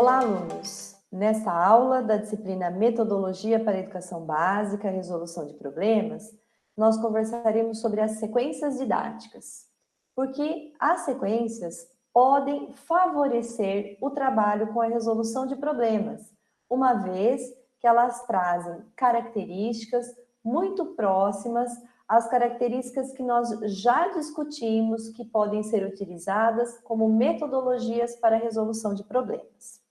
Olá, alunos! Nesta aula da disciplina Metodologia para a Educação Básica e Resolução de Problemas, nós conversaremos sobre as sequências didáticas, porque as sequências podem favorecer o trabalho com a resolução de problemas, uma vez que elas trazem características muito próximas às características que nós já discutimos que podem ser utilizadas como metodologias para a resolução de problemas.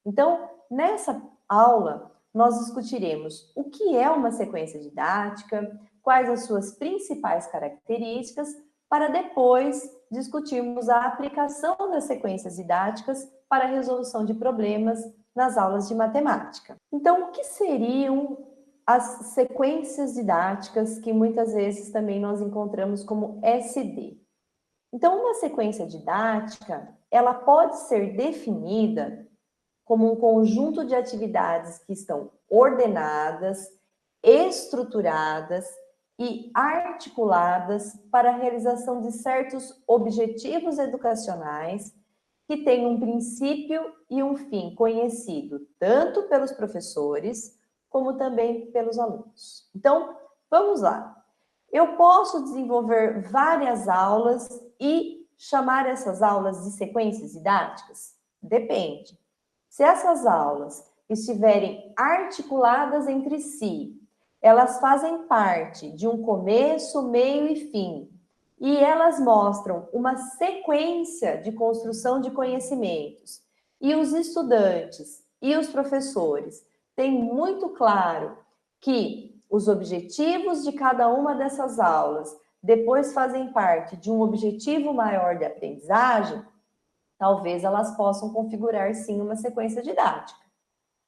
Então, nessa aula, nós discutiremos o que é uma sequência didática, quais as suas principais características, para depois discutirmos a aplicação das sequências didáticas para a resolução de problemas nas aulas de matemática. Então, o que seriam as sequências didáticas que muitas vezes também nós encontramos como SD? Então, uma sequência didática, ela pode ser definida como um conjunto de atividades que estão ordenadas, estruturadas e articuladas para a realização de certos objetivos educacionais que têm um princípio e um fim conhecido tanto pelos professores como também pelos alunos. Então, vamos lá. Eu posso desenvolver várias aulas e chamar essas aulas de sequências didáticas? Depende. Se essas aulas estiverem articuladas entre si, elas fazem parte de um começo, meio e fim, e elas mostram uma sequência de construção de conhecimentos, e os estudantes e os professores têm muito claro que os objetivos de cada uma dessas aulas depois fazem parte de um objetivo maior de aprendizagem, talvez elas possam configurar, sim, uma sequência didática.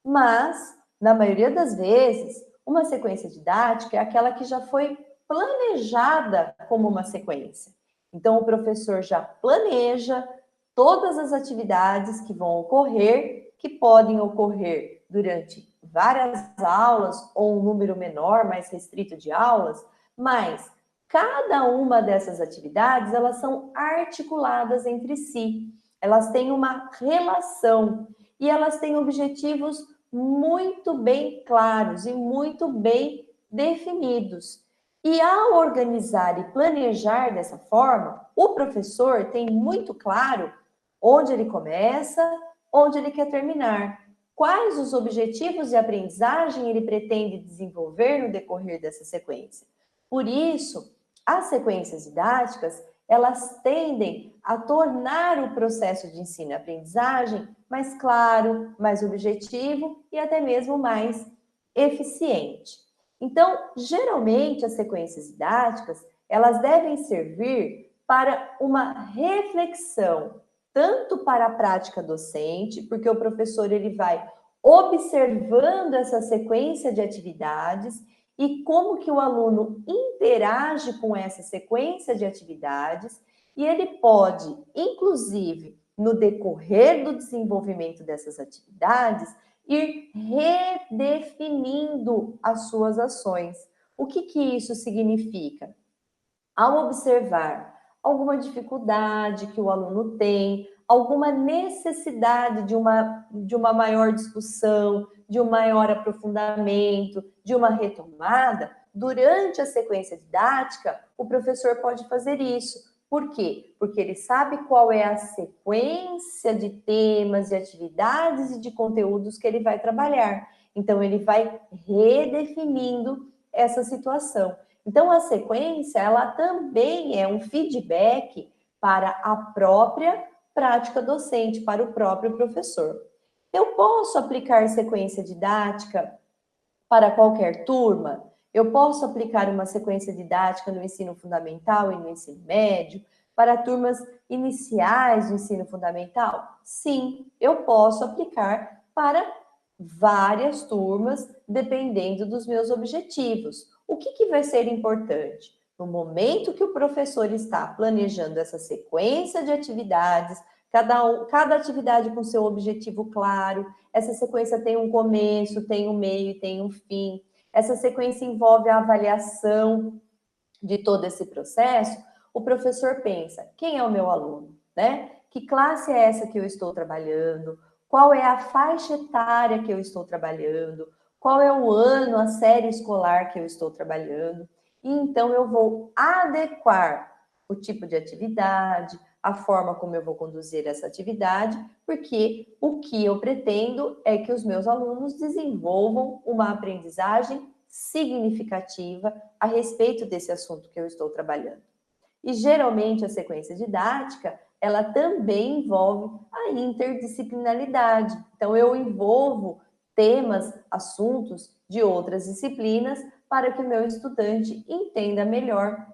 Mas, na maioria das vezes, uma sequência didática é aquela que já foi planejada como uma sequência. Então, o professor já planeja todas as atividades que vão ocorrer, que podem ocorrer durante várias aulas ou um número menor, mais restrito de aulas, mas cada uma dessas atividades, elas são articuladas entre si. Elas têm uma relação e elas têm objetivos muito bem claros e muito bem definidos. E ao organizar e planejar dessa forma, o professor tem muito claro onde ele começa, onde ele quer terminar, quais os objetivos de aprendizagem ele pretende desenvolver no decorrer dessa sequência. Por isso, as sequências didáticas, elas tendem a tornar o processo de ensino e aprendizagem mais claro, mais objetivo e até mesmo mais eficiente. Então, geralmente, as sequências didáticas, elas devem servir para uma reflexão, tanto para a prática docente, porque o professor ele vai observando essa sequência de atividades e como que o aluno interage com essa sequência de atividades, e ele pode, inclusive, no decorrer do desenvolvimento dessas atividades, ir redefinindo as suas ações. O que isso significa? Ao observar alguma dificuldade que o aluno tem, alguma necessidade de uma maior discussão, de um maior aprofundamento, de uma retomada, durante a sequência didática, o professor pode fazer isso. Por quê? Porque ele sabe qual é a sequência de temas, de atividades e de conteúdos que ele vai trabalhar. Então, ele vai redefinindo essa situação. Então, a sequência, ela também é um feedback para a própria prática docente, para o próprio professor. Eu posso aplicar sequência didática para qualquer turma? Eu posso aplicar uma sequência didática no ensino fundamental e no ensino médio, para turmas iniciais do ensino fundamental? Sim, eu posso aplicar para várias turmas, dependendo dos meus objetivos. O que vai ser importante? No momento que o professor está planejando essa sequência de atividades, cada atividade com seu objetivo claro, essa sequência tem um começo, tem um meio, tem um fim. Essa sequência envolve a avaliação de todo esse processo. O professor pensa, quem é o meu aluno, né? Que classe é essa que eu estou trabalhando? qual é a faixa etária que eu estou trabalhando, qual é o ano, a série escolar que eu estou trabalhando. E então eu vou adequar o tipo de atividade, a forma como eu vou conduzir essa atividade, porque o que eu pretendo é que os meus alunos desenvolvam uma aprendizagem significativa a respeito desse assunto que eu estou trabalhando. E geralmente a sequência didática, ela também envolve a interdisciplinaridade. Então eu envolvo temas, assuntos de outras disciplinas para que o meu estudante entenda melhor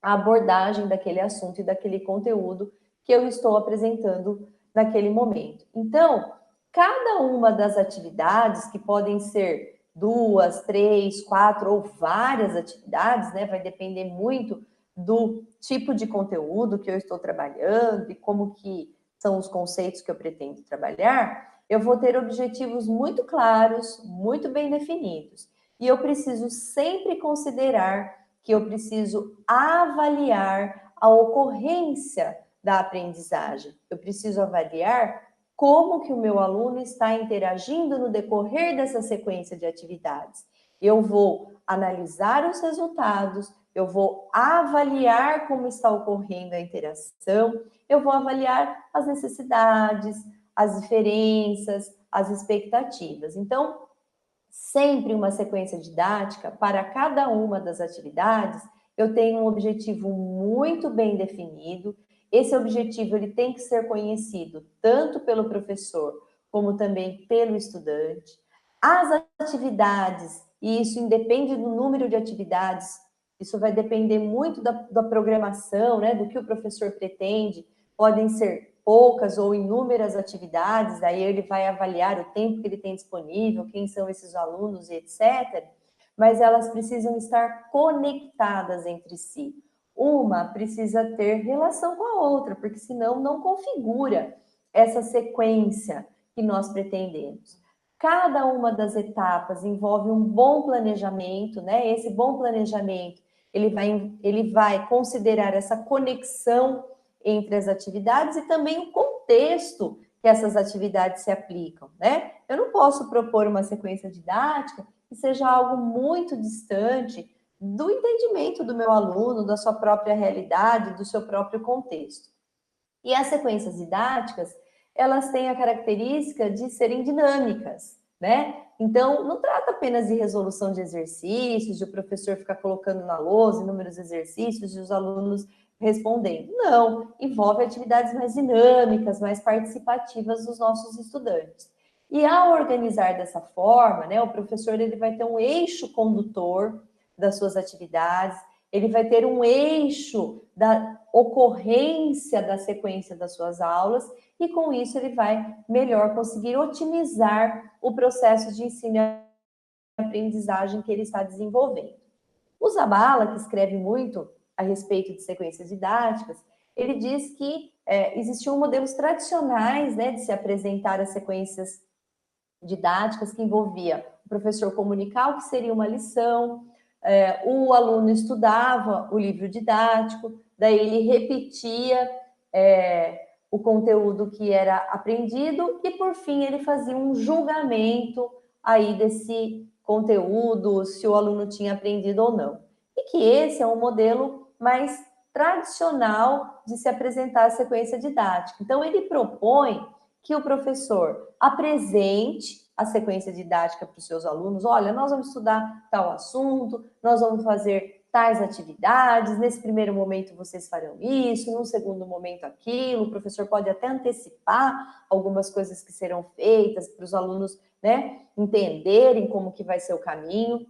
a abordagem daquele assunto e daquele conteúdo que eu estou apresentando naquele momento. Então, cada uma das atividades, que podem ser 2, 3, 4 ou várias atividades, né? Vai depender muito do tipo de conteúdo que eu estou trabalhando e como que são os conceitos que eu pretendo trabalhar, eu vou ter objetivos muito claros, muito bem definidos. E eu preciso sempre considerar que eu preciso avaliar a ocorrência da aprendizagem. Eu preciso avaliar como que o meu aluno está interagindo no decorrer dessa sequência de atividades. Eu vou analisar os resultados, eu vou avaliar como está ocorrendo a interação, eu vou avaliar as necessidades, as diferenças, as expectativas. Então, sempre uma sequência didática para cada uma das atividades, eu tenho um objetivo muito bem definido. Esse objetivo ele tem que ser conhecido tanto pelo professor como também pelo estudante. As atividades, e isso independe do número de atividades, isso vai depender muito da programação, né, do que o professor pretende, podem ser poucas ou inúmeras atividades, aí ele vai avaliar o tempo que ele tem disponível, quem são esses alunos e etc. Mas elas precisam estar conectadas entre si. Uma precisa ter relação com a outra, porque senão não configura essa sequência que nós pretendemos. Cada uma das etapas envolve um bom planejamento, né? Esse bom planejamento, ele vai considerar essa conexão entre as atividades e também o contexto que essas atividades se aplicam, né? Eu não posso propor uma sequência didática que seja algo muito distante do entendimento do meu aluno, da sua própria realidade, do seu próprio contexto. E as sequências didáticas, elas têm a característica de serem dinâmicas, né? Então, não trata apenas de resolução de exercícios, de o professor ficar colocando na lousa inúmeros exercícios e os alunos respondendo. Não, envolve atividades mais dinâmicas, mais participativas dos nossos estudantes. E ao organizar dessa forma, né, o professor ele vai ter um eixo condutor das suas atividades, ele vai ter um eixo da ocorrência da sequência das suas aulas e com isso ele vai melhor conseguir otimizar o processo de ensino e aprendizagem que ele está desenvolvendo. O Zabala, que escreve muito a respeito de sequências didáticas, ele diz que existiam modelos tradicionais, né, de se apresentar as sequências didáticas que envolvia o professor comunicar o que seria uma lição, o aluno estudava o livro didático, daí ele repetia o conteúdo que era aprendido e, por fim, ele fazia um julgamento aí desse conteúdo, se o aluno tinha aprendido ou não. E que esse é um modelo mais tradicional de se apresentar a sequência didática. Então, ele propõe que o professor apresente a sequência didática para os seus alunos. Olha, nós vamos estudar tal assunto, nós vamos fazer tais atividades, nesse primeiro momento vocês farão isso, num segundo momento aquilo, o professor pode até antecipar algumas coisas que serão feitas para os alunos, né, entenderem como que vai ser o caminho.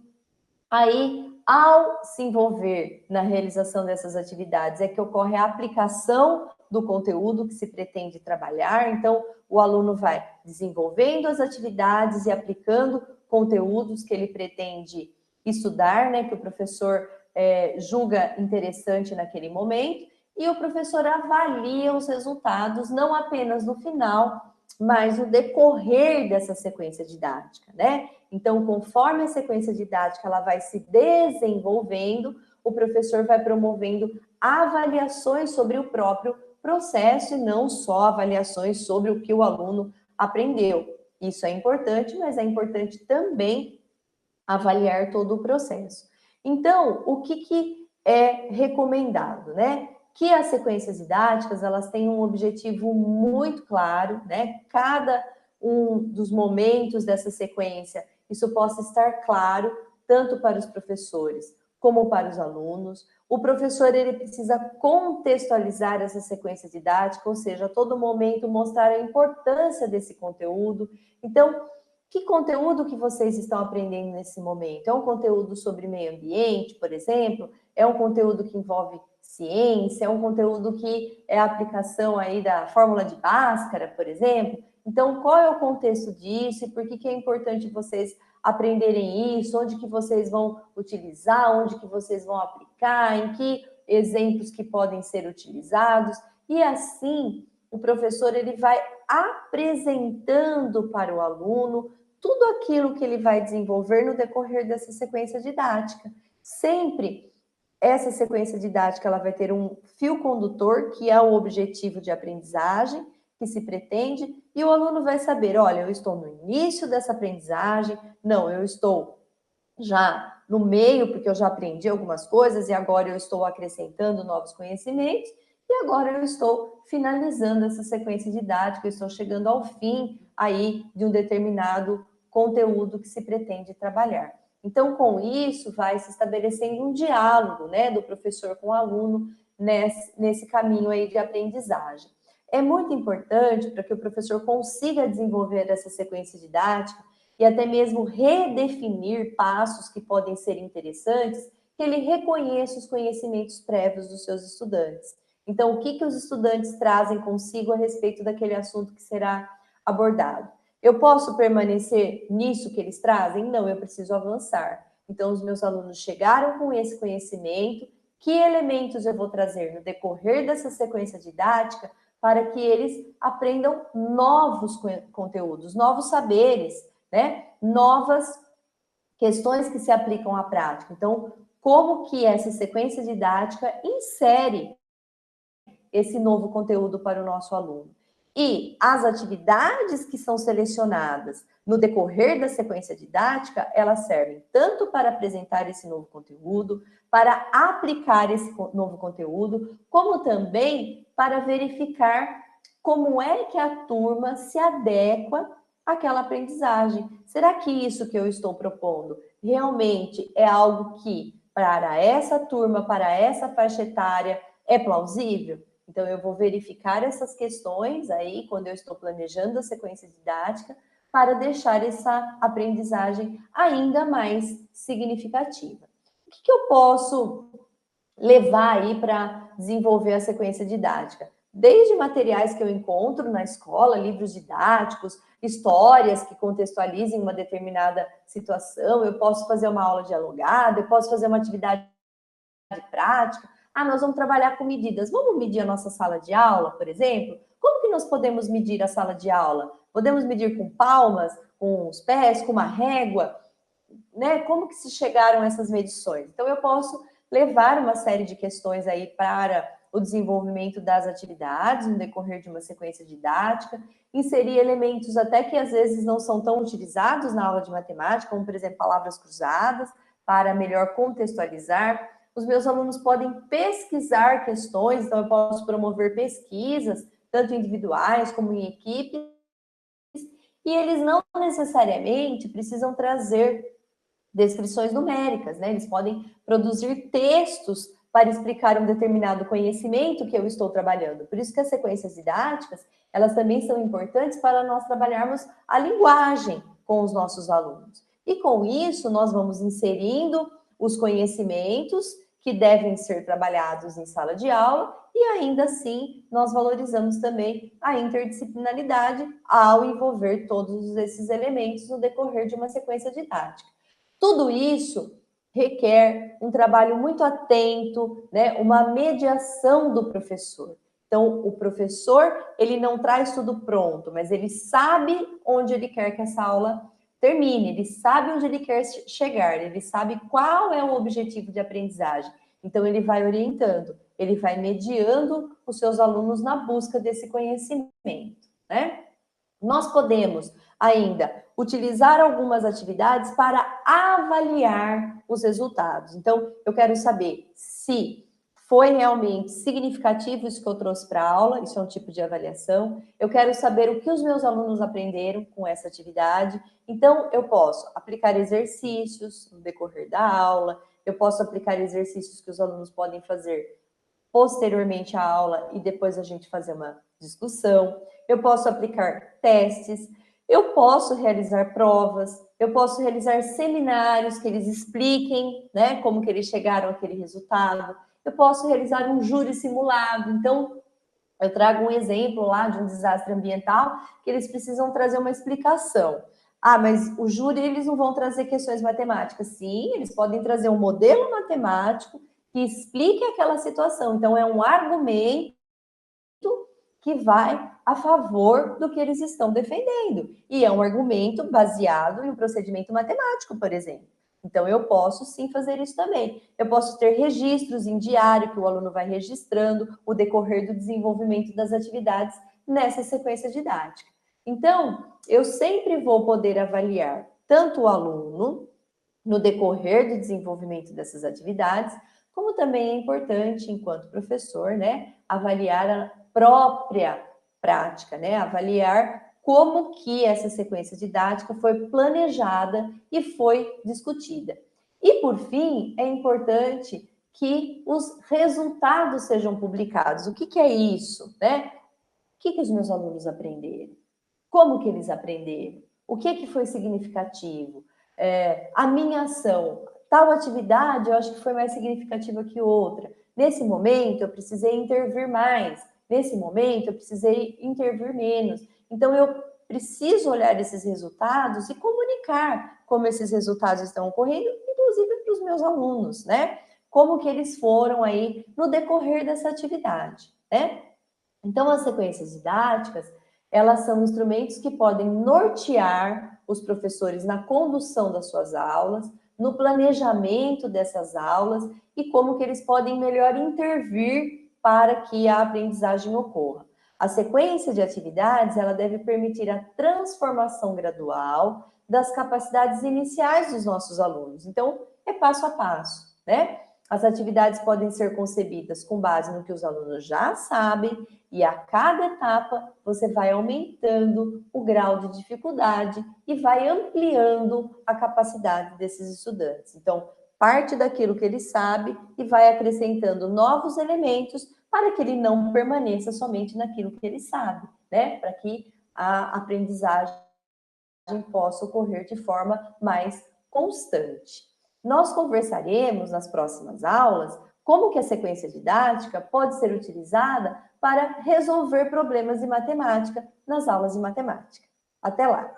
Aí, ao se envolver na realização dessas atividades, é que ocorre a aplicação do conteúdo que se pretende trabalhar. Então, o aluno vai desenvolvendo as atividades e aplicando conteúdos que ele pretende estudar, né, que o professor julga interessante naquele momento, e o professor avalia os resultados, não apenas no final, mas no decorrer dessa sequência didática, né? Então, conforme a sequência didática ela vai se desenvolvendo, o professor vai promovendo avaliações sobre o próprio processo e não só avaliações sobre o que o aluno aprendeu. Isso é importante, mas é importante também avaliar todo o processo. Então, o que é recomendado, né? Que as sequências didáticas, elas têm um objetivo muito claro, né? Cada um dos momentos dessa sequência, isso possa estar claro, tanto para os professores como para os alunos. O professor, ele precisa contextualizar essa sequência didática, ou seja, a todo momento mostrar a importância desse conteúdo. Então, que conteúdo que vocês estão aprendendo nesse momento? É um conteúdo sobre meio ambiente, por exemplo? É um conteúdo que envolve ciência? É um conteúdo que é a aplicação aí da fórmula de Bhaskara, por exemplo? Então, qual é o contexto disso e por que é importante vocês aprenderem isso? Onde que vocês vão utilizar? Onde que vocês vão aplicar? Em que exemplos que podem ser utilizados? E assim, o professor, ele vai apresentando para o aluno tudo aquilo que ele vai desenvolver no decorrer dessa sequência didática. Sempre essa sequência didática, ela vai ter um fio condutor, que é o objetivo de aprendizagem que se pretende, e o aluno vai saber, olha, eu estou no início dessa aprendizagem, não, eu estou já no meio, porque eu já aprendi algumas coisas e agora eu estou acrescentando novos conhecimentos, e agora eu estou finalizando essa sequência didática, eu estou chegando ao fim aí de um determinado conteúdo que se pretende trabalhar. Então, com isso, vai se estabelecendo um diálogo, né, do professor com o aluno nesse caminho aí de aprendizagem. É muito importante para que o professor consiga desenvolver essa sequência didática e até mesmo redefinir passos que podem ser interessantes, que ele reconheça os conhecimentos prévios dos seus estudantes. Então, o que os estudantes trazem consigo a respeito daquele assunto que será abordado? Eu posso permanecer nisso que eles trazem? Não, eu preciso avançar. Então, os meus alunos chegaram com esse conhecimento, que elementos eu vou trazer no decorrer dessa sequência didática para que eles aprendam novos conteúdos, novos saberes, né? Novas questões que se aplicam à prática. Então, como que essa sequência didática insere esse novo conteúdo para o nosso aluno? E as atividades que são selecionadas no decorrer da sequência didática, elas servem tanto para apresentar esse novo conteúdo, para aplicar esse novo conteúdo, como também para verificar como é que a turma se adequa àquela aprendizagem. Será que isso que eu estou propondo realmente é algo que, para essa turma, para essa faixa etária, é plausível? Então, eu vou verificar essas questões aí, quando eu estou planejando a sequência didática, para deixar essa aprendizagem ainda mais significativa. O que eu posso levar aí para desenvolver a sequência didática? Desde materiais que eu encontro na escola, livros didáticos, histórias que contextualizem uma determinada situação, eu posso fazer uma aula dialogada, eu posso fazer uma atividade prática. Ah, nós vamos trabalhar com medidas. Vamos medir a nossa sala de aula, por exemplo? Como que nós podemos medir a sala de aula? Podemos medir com palmas, com os pés, com uma régua? Né? Como que se chegaram a essas medições? Então, eu posso levar uma série de questões aí para o desenvolvimento das atividades no decorrer de uma sequência didática, inserir elementos até que às vezes não são tão utilizados na aula de matemática, como, por exemplo, palavras cruzadas, para melhor contextualizar. Os meus alunos podem pesquisar questões, então eu posso promover pesquisas, tanto individuais como em equipe, e eles não necessariamente precisam trazer descrições numéricas, né? Eles podem produzir textos para explicar um determinado conhecimento que eu estou trabalhando. Por isso que as sequências didáticas, elas também são importantes para nós trabalharmos a linguagem com os nossos alunos. E com isso, nós vamos inserindo os conhecimentos que devem ser trabalhados em sala de aula e ainda assim nós valorizamos também a interdisciplinaridade ao envolver todos esses elementos no decorrer de uma sequência didática. Tudo isso requer um trabalho muito atento, né? Uma mediação do professor. Então, o professor, ele não traz tudo pronto, mas ele sabe onde ele quer que essa aula termine, ele sabe onde ele quer chegar, ele sabe qual é o objetivo de aprendizagem. Então, ele vai orientando, ele vai mediando os seus alunos na busca desse conhecimento, né? Nós podemos ainda utilizar algumas atividades para avaliar os resultados. Então, eu quero saber se foi realmente significativo isso que eu trouxe para a aula, isso é um tipo de avaliação. Eu quero saber o que os meus alunos aprenderam com essa atividade. Então, eu posso aplicar exercícios no decorrer da aula, eu posso aplicar exercícios que os alunos podem fazer posteriormente à aula e depois a gente fazer uma discussão. Eu posso aplicar testes, eu posso realizar provas, eu posso realizar seminários que eles expliquem, né, como que eles chegaram àquele resultado. Eu posso realizar um júri simulado. Então, eu trago um exemplo lá de um desastre ambiental que eles precisam trazer uma explicação. Ah, mas o júri, eles não vão trazer questões matemáticas. Sim, eles podem trazer um modelo matemático que explique aquela situação. Então, é um argumento que vai a favor do que eles estão defendendo. E é um argumento baseado em um procedimento matemático, por exemplo. Então, eu posso sim fazer isso também. Eu posso ter registros em diário, que o aluno vai registrando o decorrer do desenvolvimento das atividades nessa sequência didática. Então, eu sempre vou poder avaliar tanto o aluno no decorrer do desenvolvimento dessas atividades, como também é importante, enquanto professor, né, avaliar a própria prática, né, avaliar como que essa sequência didática foi planejada e foi discutida. E, por fim, é importante que os resultados sejam publicados. O que é isso, né? O que os meus alunos aprenderam? Como que eles aprenderam? O que foi significativo? A minha ação, tal atividade eu acho que foi mais significativa que outra. Nesse momento eu precisei intervir mais, nesse momento eu precisei intervir menos. Então eu preciso olhar esses resultados e comunicar como esses resultados estão ocorrendo, inclusive para os meus alunos, né? Como que eles foram aí no decorrer dessa atividade, né? Então, as sequências didáticas, elas são instrumentos que podem nortear os professores na condução das suas aulas, no planejamento dessas aulas e como que eles podem melhor intervir para que a aprendizagem ocorra. A sequência de atividades, ela deve permitir a transformação gradual das capacidades iniciais dos nossos alunos. Então, é passo a passo, né? As atividades podem ser concebidas com base no que os alunos já sabem e a cada etapa você vai aumentando o grau de dificuldade e vai ampliando a capacidade desses estudantes. Então, parte daquilo que ele sabe e vai acrescentando novos elementos para que ele não permaneça somente naquilo que ele sabe, né? Para que a aprendizagem possa ocorrer de forma mais constante. Nós conversaremos nas próximas aulas como que a sequência didática pode ser utilizada para resolver problemas de matemática nas aulas de matemática. Até lá!